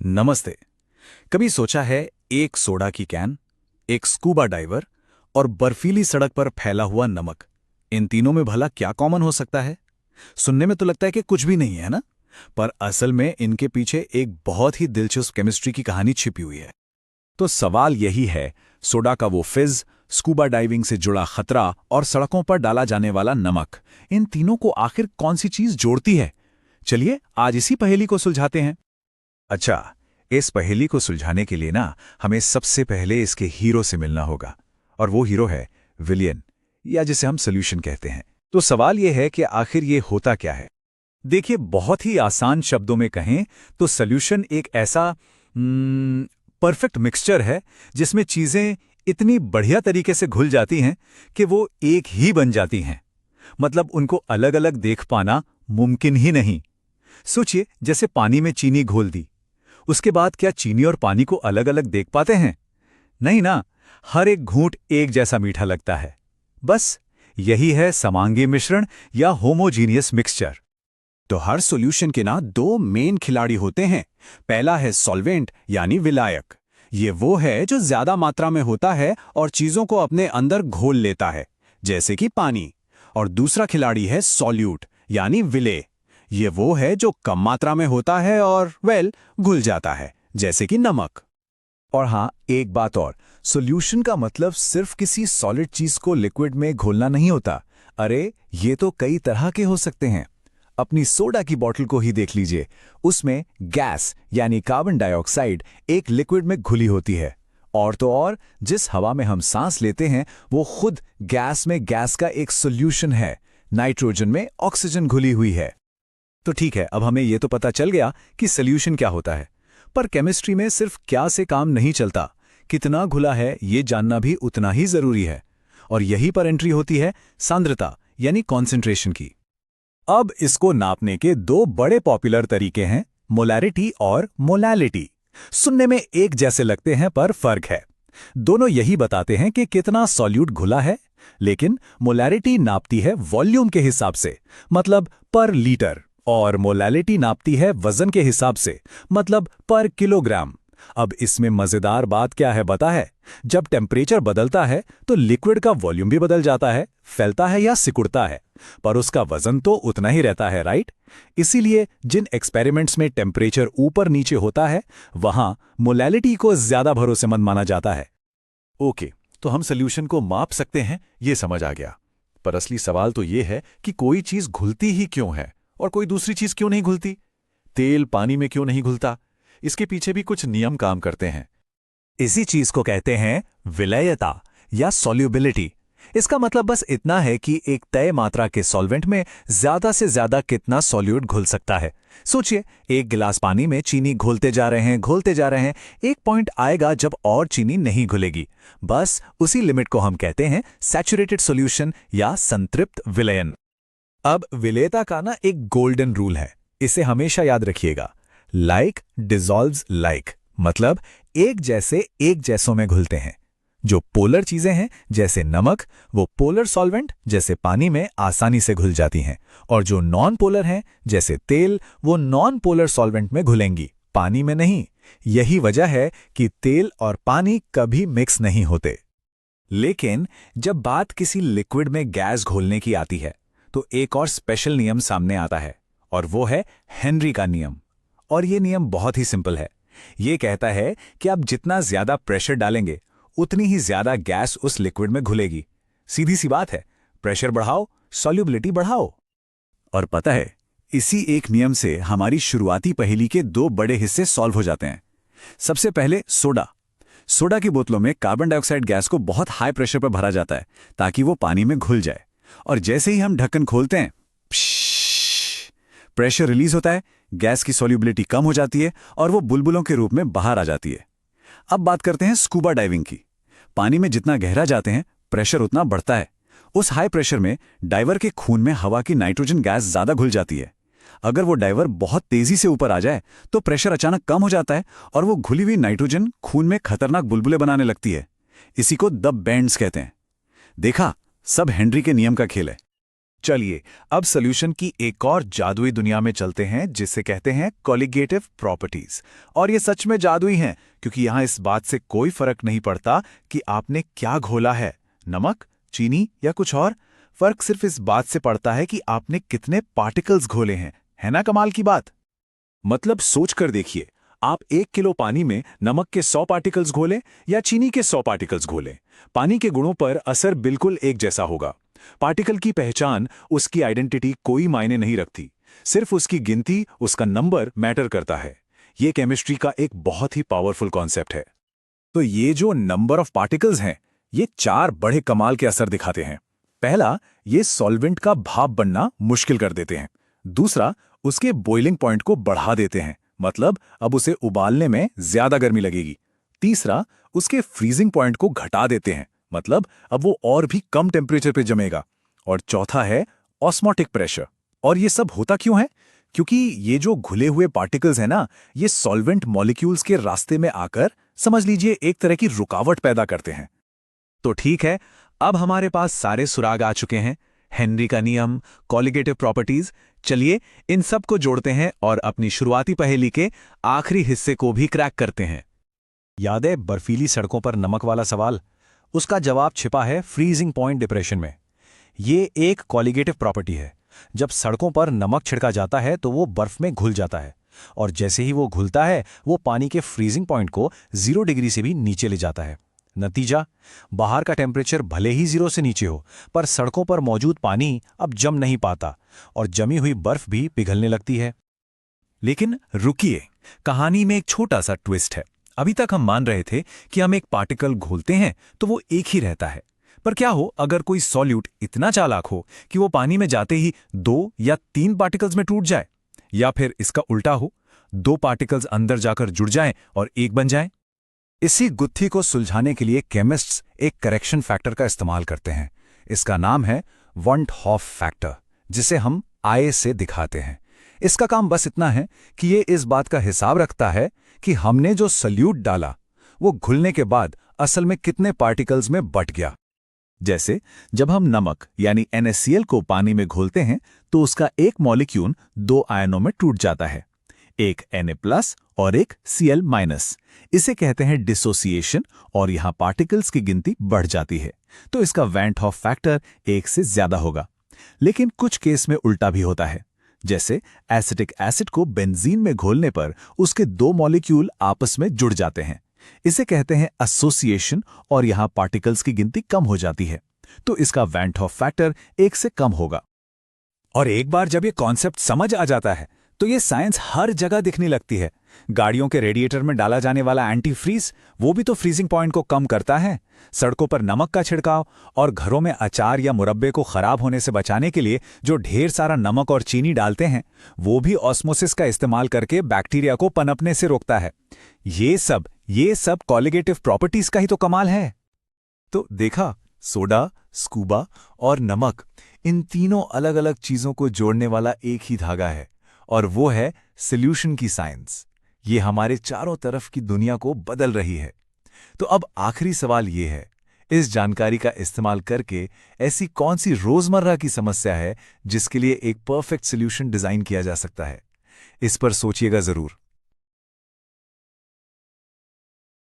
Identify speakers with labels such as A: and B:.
A: नमस्ते। कभी सोचा है एक सोडा की कैन, एक स्कूबा डाइवर और बर्फीली सड़क पर फैला हुआ नमक, इन तीनों में भला क्या कॉमन हो सकता है? सुनने में तो लगता है कि कुछ भी नहीं है ना, पर असल में इनके पीछे एक बहुत ही दिलचस्प केमिस्ट्री की कहानी छिपी हुई है। तो सवाल यही है, सोडा का वो फिज, स्कूबा डाइविंग से जुड़ा खतरा और सड़कों पर डाला जाने वाला नमक, इन तीनों को आखिर कौन सी चीज जोड़ती है? चलिए आज इसी पहेली को सुलझाते हैं। अच्छा, इस पहेली को सुलझाने के लिए ना हमें सबसे पहले इसके हीरो से मिलना होगा, और वो हीरो है विलियन, या जिसे हम सॉल्यूशन कहते हैं। तो सवाल यह है कि आखिर ये होता क्या है? देखिए, बहुत ही आसान शब्दों में कहें तो सॉल्यूशन एक ऐसा परफेक्ट मिक्सचर है जिसमें चीजें इतनी बढ़िया तरीके से घुल जाती हैं कि वो एक ही बन जाती हैं। मतलब उनको अलग अलग देख पाना मुमकिन ही नहीं। सोचिए, जैसे पानी में चीनी घोल दी, उसके बाद क्या चीनी और पानी को अलग अलग देख पाते हैं? नहीं ना, हर एक घूंट एक जैसा मीठा लगता है। बस यही है समांगी मिश्रण या होमोजीनियस मिक्सचर। तो हर सॉल्यूशन के ना दो मेन खिलाड़ी होते हैं। पहला है सॉल्वेंट यानी विलायक। ये वो है जो ज्यादा मात्रा में होता है और चीजों को अपने अंदर घोल लेता है, जैसे कि पानी। और दूसरा खिलाड़ी है सॉल्यूट यानी विलेय। ये वो है जो कम मात्रा में होता है और घुल जाता है, जैसे कि नमक। और हाँ, एक बात और, सॉल्यूशन का मतलब सिर्फ किसी सॉलिड चीज को लिक्विड में घोलना नहीं होता। अरे, ये तो कई तरह के हो सकते हैं। अपनी सोडा की बोतल को ही देख लीजिए, उसमें गैस यानी कार्बन डाइऑक्साइड एक लिक्विड में घुली होती है। और तो और, जिस हवा में हम सांस लेते हैं वो खुद गैस में गैस का एक सॉल्यूशन है। नाइट्रोजन में ऑक्सीजन घुली हुई है। तो ठीक है, अब हमें यह तो पता चल गया कि सॉल्यूशन क्या होता है, पर केमिस्ट्री में सिर्फ क्या से काम नहीं चलता, कितना घुला है ये जानना भी उतना ही जरूरी है। और यहीं पर एंट्री होती है सांद्रता यानी कॉन्सेंट्रेशन की। अब इसको नापने के दो बड़े पॉपुलर तरीके हैं, मोलैरिटी और मोलैलिटी। सुनने में एक जैसे लगते हैं पर फर्क है। दोनों यही बताते हैं कि कितना सॉल्यूट घुला है, लेकिन मोलैरिटी नापती है वॉल्यूम के हिसाब से, मतलब पर लीटर, और मोलैलिटी नापती है वजन के हिसाब से, मतलब पर किलोग्राम। अब इसमें मजेदार बात क्या है पता है? जब टेम्परेचर बदलता है तो लिक्विड का वॉल्यूम भी बदल जाता है, फैलता है या सिकुड़ता है, पर उसका वजन तो उतना ही रहता है, राइट? इसीलिए जिन एक्सपेरिमेंट्स में टेम्परेचर ऊपर नीचे होता है वहां मोलैलिटी को ज्यादा भरोसेमंद माना जाता है। ओके, तो हम सॉल्यूशन को माप सकते हैं, ये समझ आ गया। पर असली सवाल तो ये है कि कोई चीज घुलती ही क्यों है और कोई दूसरी चीज क्यों नहीं घुलती? तेल पानी में क्यों नहीं घुलता? इसके पीछे भी कुछ नियम काम करते हैं। इसी चीज को कहते हैं विलेयता या सॉल्युबिलिटी। इसका मतलब बस इतना है कि एक तय मात्रा के सॉल्वेंट में ज्यादा से ज्यादा कितना सॉल्यूट घुल सकता है। सोचिए, एक गिलास पानी में चीनी घोलते जा रहे हैं, एक पॉइंट आएगा जब और चीनी नहीं घुलेगी। बस उसी लिमिट को हम कहते हैं सैचुरेटेड सॉल्यूशन या संतृप्त विलयन। अब विलेयता का ना एक गोल्डन रूल है, इसे हमेशा याद रखिएगा। लाइक डिसॉल्व्स लाइक, मतलब एक जैसे एक जैसों में घुलते हैं। जो पोलर चीजें हैं जैसे नमक, वो पोलर सॉल्वेंट जैसे पानी में आसानी से घुल जाती हैं, और जो नॉन पोलर हैं जैसे तेल, वो नॉन पोलर सॉल्वेंट में घुलेंगी, पानी में नहीं। यही वजह है कि तेल और पानी कभी मिक्स नहीं होते। लेकिन जब बात किसी लिक्विड में गैस घोलने की आती है तो एक और स्पेशल नियम सामने आता है, और वो है हेनरी का नियम। और ये नियम बहुत ही सिंपल है। ये कहता है कि आप जितना ज्यादा प्रेशर डालेंगे उतनी ही ज्यादा गैस उस लिक्विड में घुलेगी। सीधी सी बात है, प्रेशर बढ़ाओ, सॉल्युबिलिटी बढ़ाओ। और पता है, इसी एक नियम से हमारी शुरुआती पहेली के दो बड़े हिस्से सॉल्व हो जाते हैं। सबसे पहले सोडा। सोडा की बोतलों में कार्बन डाइऑक्साइड गैस को बहुत हाई प्रेशर पर भरा जाता है ताकि वो पानी में घुल जाए। और जैसे ही हम ढक्कन खोलते हैं, प्रेशर रिलीज होता है, गैस की सॉल्युबिलिटी कम हो जाती है और वो बुलबुलों के रूप में बाहर आ जाती है। अब बात करते हैं स्कूबा डाइविंग की। पानी में जितना गहरा जाते हैं, प्रेशर उतना बढ़ता है। उस हाई प्रेशर में डाइवर के खून में हवा की नाइट्रोजन गैस ज्यादा घुल जाती है। अगर वो डाइवर बहुत तेजी से ऊपर आ जाए तो प्रेशर अचानक कम हो जाता है और वो घुली हुई नाइट्रोजन खून में खतरनाक बुलबुले बनाने लगती है। इसी को द बेंड्स कहते हैं। देखा, सब हेनरी के नियम का खेल है। चलिए अब सॉल्यूशन की एक और जादुई दुनिया में चलते हैं जिसे कहते हैं कॉलिगेटिव प्रॉपर्टीज। और ये सच में जादुई हैं क्योंकि यहाँ इस बात से कोई फर्क नहीं पड़ता कि आपने क्या घोला है, नमक, चीनी या कुछ और। फर्क सिर्फ इस बात से पड़ता है कि आपने कितने पार्टिकल्स घोले हैं। है ना कमाल की बात? मतलब सोच कर देखिए, आप 1 किलो पानी में नमक के 100 पार्टिकल्स घोलें या चीनी के 100 पार्टिकल्स घोलें, पानी के गुणों पर असर बिल्कुल एक जैसा होगा। पार्टिकल की पहचान, उसकी आइडेंटिटी कोई मायने नहीं रखती, सिर्फ उसकी गिनती, उसका नंबर मैटर करता है। ये केमिस्ट्री का एक बहुत ही पावरफुल कॉन्सेप्ट है। तो ये जो नंबर ऑफ पार्टिकल्स हैं, ये 4 बड़े कमाल के असर दिखाते हैं। पहला, ये सॉल्वेंट का भाप बनना मुश्किल कर देते हैं। दूसरा, उसके बॉइलिंग पॉइंट को बढ़ा देते हैं, मतलब अब उसे उबालने में ज्यादा गर्मी लगेगी। तीसरा, उसके फ्रीजिंग पॉइंट को घटा देते हैं, मतलब अब वो और भी कम टेम्परेचर पे जमेगा। और चौथा है ऑस्मोटिक प्रेशर। और ये सब होता क्यों है? क्योंकि ये जो घुले हुए पार्टिकल्स हैं ना, ये सॉल्वेंट मॉलिक्यूल्स के रास्ते में आकर, समझ लीजिए, एक तरह की रुकावट पैदा करते हैं। तो ठीक है, अब हमारे पास सारे सुराग आ चुके हैं, हेनरी का नियम, कॉलिगेटिव प्रॉपर्टीज। चलिए इन सब को जोड़ते हैं और अपनी शुरुआती पहेली के आखिरी हिस्से को भी क्रैक करते हैं। याद है बर्फीली सड़कों पर नमक वाला सवाल? उसका जवाब छिपा है फ्रीजिंग पॉइंट डिप्रेशन में। ये एक कॉलिगेटिव प्रॉपर्टी है। जब सड़कों पर नमक छिड़का जाता है तो वो बर्फ में घुल जाता है, और जैसे ही वो घुलता है वो पानी के फ्रीजिंग पॉइंट को 0 डिग्री से भी नीचे ले जाता है। नतीजा, बाहर का टेम्परेचर भले ही 0 से नीचे हो, पर सड़कों पर मौजूद पानी अब जम नहीं पाता और जमी हुई बर्फ भी पिघलने लगती है। लेकिन रुकिए, कहानी में एक छोटा सा ट्विस्ट है। अभी तक हम मान रहे थे कि हम एक पार्टिकल घोलते हैं तो वो एक ही रहता है, पर क्या हो अगर कोई सॉल्यूट इतना चालाक हो कि वो पानी में जाते ही 2 या 3 पार्टिकल्स में टूट जाए? या फिर इसका उल्टा हो, 2 पार्टिकल्स अंदर जाकर जुड़ जाएं और एक बन जाएं? इसी गुत्थी को सुलझाने के लिए केमिस्ट्स एक करेक्शन फैक्टर का इस्तेमाल करते हैं। इसका नाम है वॉन्ट हॉफ फैक्टर, जिसे हम I से दिखाते हैं। इसका काम बस इतना है कि ये इस बात का हिसाब रखता है कि हमने जो सल्यूट डाला वो घुलने के बाद असल में कितने पार्टिकल्स में बट गया। जैसे जब हम नमक यानी NaCl को पानी में घोलते हैं तो उसका एक मॉलिक्यूल 2 आयनों में टूट जाता है, एक Na+ और एक Cl-। इसे कहते हैं डिसोसिएशन, और यहां पार्टिकल्स की गिनती बढ़ जाती है। तो इसका वैन हॉफ फैक्टर 1 से ज्यादा होगा। लेकिन कुछ केस में उल्टा भी होता है। जैसे एसिटिक एसिड को बेंजीन में घोलने पर उसके 2 मॉलिक्यूल आपस में जुड़ जाते हैं। इसे कहते हैं एसोसिएशन, और यहां पार्टिकल्स की गिनती कम हो जाती है। तो इसका वैन हॉफ फैक्टर 1 से कम होगा। और एक बार जब ये कॉन्सेप्ट समझ आ जाता है तो ये साइंस हर जगह दिखने लगती है। गाड़ियों के रेडिएटर में डाला जाने वाला एंटी फ्रीज, वो भी तो फ्रीजिंग पॉइंट को कम करता है। सड़कों पर नमक का छिड़काव, और घरों में अचार या मुरब्बे को खराब होने से बचाने के लिए जो ढेर सारा नमक और चीनी डालते हैं, वो भी ऑस्मोसिस का इस्तेमाल करके बैक्टीरिया को पनपने से रोकता है। ये सब कॉलिगेटिव प्रॉपर्टीज का ही तो कमाल है। तो देखा, सोडा, स्कूबा और नमक, इन तीनों अलग अलग चीजों को जोड़ने वाला एक ही धागा है, और वो है सॉल्यूशन की साइंस। ये हमारे चारों तरफ की दुनिया को बदल रही है। तो अब आखिरी सवाल ये है, इस जानकारी का इस्तेमाल करके ऐसी कौन सी रोजमर्रा की समस्या है जिसके लिए एक परफेक्ट सॉल्यूशन डिजाइन किया जा सकता है? इस पर सोचिएगा जरूर।